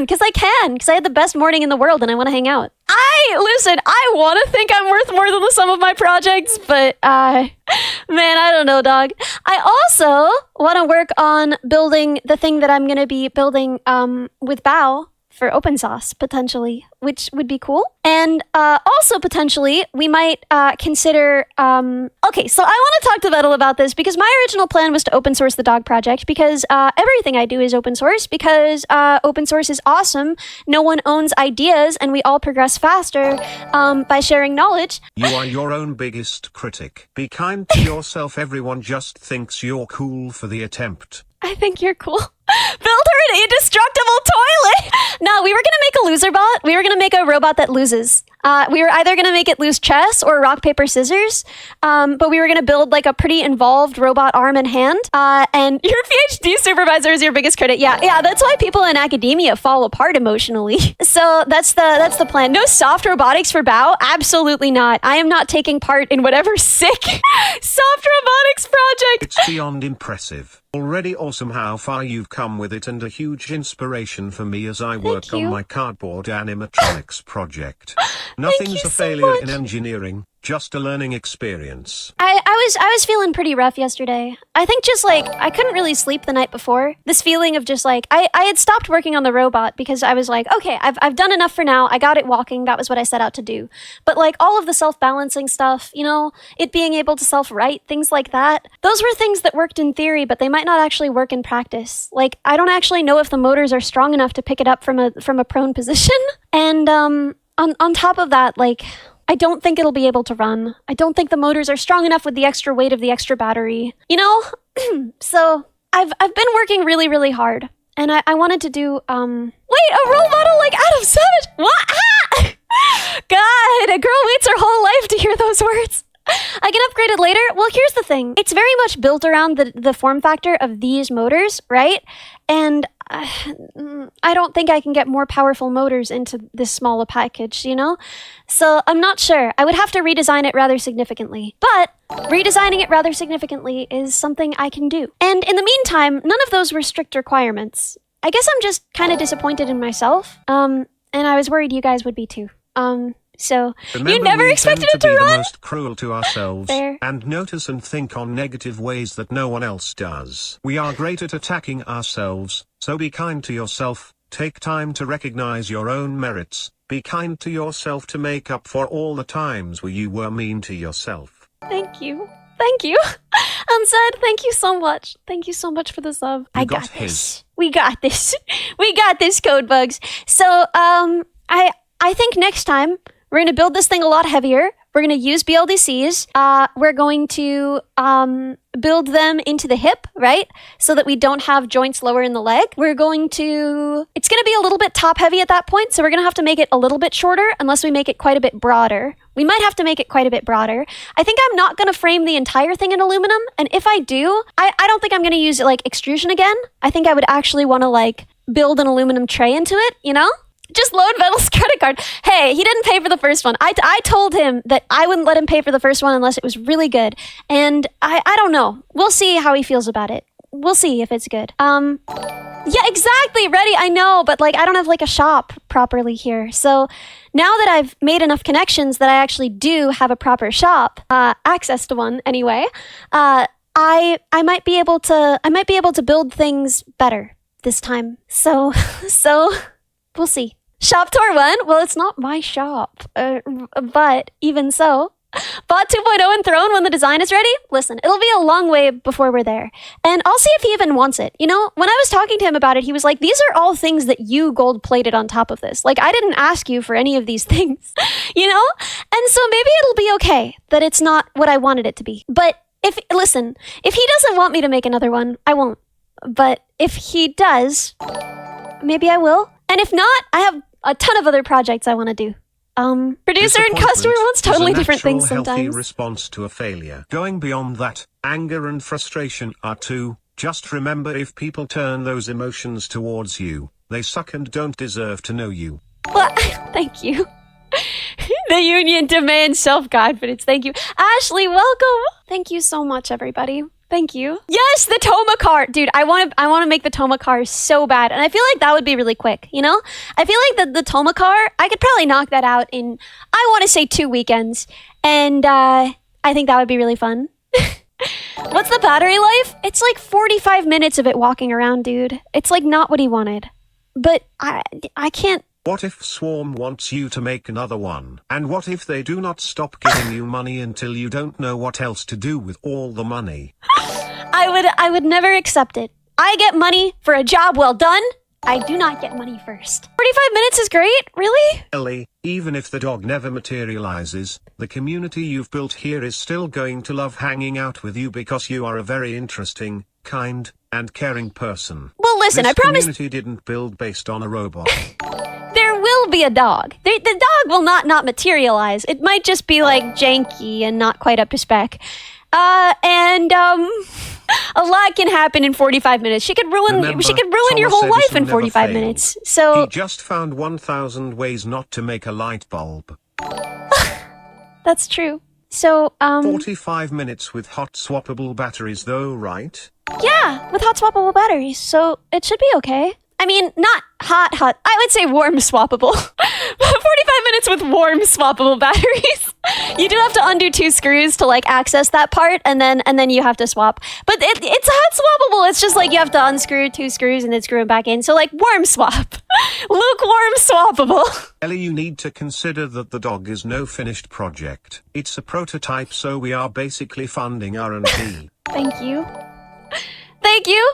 because I had the best morning in the world and I want to hang out. Listen, I want to think I'm worth more than the sum of my projects, but man, I don't know, dog. I also want to work on building the thing that I'm going to be building with Bao for open source, potentially, which would be cool. And also, potentially, we might consider... Okay, so I want to talk to Vettel about this because my original plan was to open source the dog project because everything I do is open source because open source is awesome. No one owns ideas and we all progress faster by sharing knowledge. You are your own biggest critic. Be kind to yourself. Everyone just thinks you're cool for the attempt. I think you're cool. Build her an indestructible toilet! No, we were gonna make a loser bot. We were gonna make a robot that loses. We were either gonna make it lose chess or rock, paper, scissors. But we were gonna build like a pretty involved robot arm and hand. And your PhD supervisor is your biggest critic. Yeah, that's why people in academia fall apart emotionally. So that's the plan. No soft robotics for Bao? Absolutely not. I am not taking part in whatever sick soft robotics project. It's beyond impressive. Already awesome how far you've come with it and a huge inspiration for me as I work on my cardboard animatronics project. Nothing's a failure in engineering, just a learning experience. I was feeling pretty rough yesterday. I think just like, I couldn't really sleep the night before. This feeling of just like, I had stopped working on the robot because I was like, okay, I've done enough for now. I got it walking. That was what I set out to do. But like all of the self-balancing stuff, you know, it being able to self-write, things like that. Those were things that worked in theory, but they might not actually work in practice. Like, I don't actually know if the motors are strong enough to pick it up from a prone position. And on top of that, like, I don't think it'll be able to run. I don't think the motors are strong enough with the extra weight of the extra battery. You know? So I've been working really, really hard. And I wanted to do, wait, a role model like Adam Savage? What? Ah! God, a girl waits her whole life to hear those words. I can upgrade it later. Well, here's the thing. It's very much built around the form factor of these motors, right? And I don't think I can get more powerful motors into this small a package, you know? So I'm not sure. I would have to redesign it rather significantly. But redesigning it rather significantly is something I can do. And in the meantime, none of those were strict requirements. I guess I'm just kind of disappointed in myself. And I was worried you guys would be too. So, remember, you never expected it to run? The most cruel to ourselves. And notice and think on negative ways that no one else does. We are great at attacking ourselves, so be kind to yourself. Take time to recognize your own merits. Be kind to yourself to make up for all the times where you were mean to yourself. Thank you. Thank you. Unsaid, thank you so much. Thank you so much for the sub. I got this. We got this. We got this, Code Bugs. So, I think next time we're going to build this thing a lot heavier. We're going to use BLDCs. We're going to build them into the hip, right? So that we don't have joints lower in the leg. It's going to be a little bit top heavy at that point. So we're going to have to make it a little bit shorter unless we make it quite a bit broader. We might have to make it quite a bit broader. I think I'm not going to frame the entire thing in aluminum. And if I do, I don't think I'm going to use like extrusion again. I think I would actually want to like build an aluminum tray into it, you know? Just load Vettel's credit card. Hey, he didn't pay for the first one. I told him that I wouldn't let him pay for the first one unless it was really good. And I don't know. We'll see how he feels about it. We'll see if it's good. Yeah, exactly. Ready. I know, but like, I don't have like a shop properly here. So now that I've made enough connections that I actually do have a proper shop, access to one anyway, I might be able to build things better this time. So we'll see. Shop Tour 1? Well, it's not my shop. But even so, Bot 2.0 and Throne when the design is ready? Listen, it'll be a long way before we're there. And I'll see if he even wants it. You know, when I was talking to him about it, he was like, these are all things that you gold-plated on top of this. Like, I didn't ask you for any of these things, you know? And so maybe it'll be okay that it's not what I wanted it to be. But if he doesn't want me to make another one, I won't. But if he does, maybe I will. And if not, I have a ton of other projects I want to do. Producer and customer wants totally different things sometimes. Healthy response to a failure. Going beyond that, anger and frustration are too. Just remember, if people turn those emotions towards you, they suck and don't deserve to know you. Well, thank you. The union demands self-confidence. Thank you. Ashley, welcome. Thank you so much, everybody. Thank you. Yes, the Toma car. Dude, I want to make the Toma car so bad. And I feel like that would be really quick, you know? I feel like the Toma car, I could probably knock that out in, I want to say 2 weekends. And I think that would be really fun. What's the battery life? It's like 45 minutes of it walking around, dude. It's like not what he wanted. But I can't. What if Swarm wants you to make another one? And what if they do not stop giving you money until you don't know what else to do with all the money? I would never accept it. I get money for a job well done. I do not get money first. 45 minutes is great? Really? Ellie, even if the dog never materializes, the community you've built here is still going to love hanging out with you because you are a very interesting, kind, and caring person. Well, listen, this I promise. This community didn't build based on a robot. There will be a dog. The dog will not materialize. It might just be like janky and not quite up to spec. A lot can happen in 45 minutes. She could ruin your whole life in 45 minutes. So he just found 1,000 ways not to make a light bulb. That's true. So 45 minutes with hot swappable batteries though, right? Yeah, with hot swappable batteries. So it should be okay. I mean, not hot. I would say warm swappable. 45 minutes with warm swappable batteries. You do have to undo 2 screws to like access that part, and then you have to swap. But it's hot swappable. It's just like you have to unscrew 2 screws and then screw them back in. So like warm swap. Lukewarm swappable. Ellie, you need to consider that the dog is no finished project. It's a prototype, so we are basically funding R&D. Thank you. Thank you.